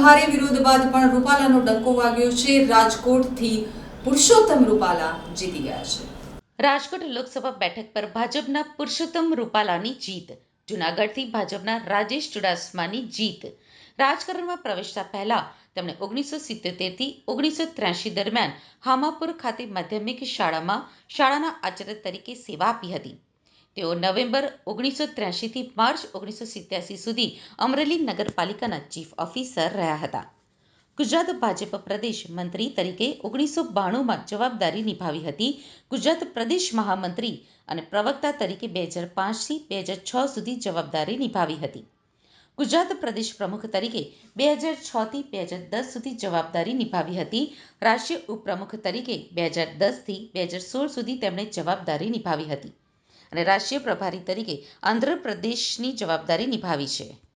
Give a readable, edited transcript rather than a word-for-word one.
ભારે વિરોધ બાદ પણ રૂપાલાનો ડંકો વાગ્યો છે. રાજકોટથી પુરુષોત્તમ રૂપાલા જીતી ગયા છે. રાજકોટ લોકસભા બેઠક પર ભાજપના પુરુષોત્તમ રૂપાલાની જીત. જૂનાગઢથી ભાજપના રાજેશ ચુડાસમાની જીત. રાજકારણમાં પ્રવેશતા પહેલા તેમણે 1977 થી 1983 દરમિયાન હામાપુર ખાતે માધ્યમિક શાળામાં શાળાના આચાર્ય તરીકે સેવા આપી હતી. તેઓ નવેમ્બર 1983 થી માર્ચ 1987 સુધી અમરેલી નગરપાલિકાના ચીફ ઓફિસર રહ્યા હતા. ગુજરાત ભાજપ પ્રદેશ મંત્રી તરીકે 1992માં જવાબદારી નિભાવી હતી. ગુજરાત પ્રદેશ મહામંત્રી અને પ્રવક્તા તરીકે 2005થી 2006 સુધી જવાબદારી નિભાવી હતી. ગુજરાત પ્રદેશ પ્રમુખ તરીકે 2006થી 2010 સુધી જવાબદારી નિભાવી હતી. રાષ્ટ્રીય ઉપપ્રમુખ તરીકે 2010થી 2016 સુધી તેમણે જવાબદારી નિભાવી હતી અને રાષ્ટ્રીય પ્રભારી તરીકે આંધ્રપ્રદેશની જવાબદારી નિભાવી છે.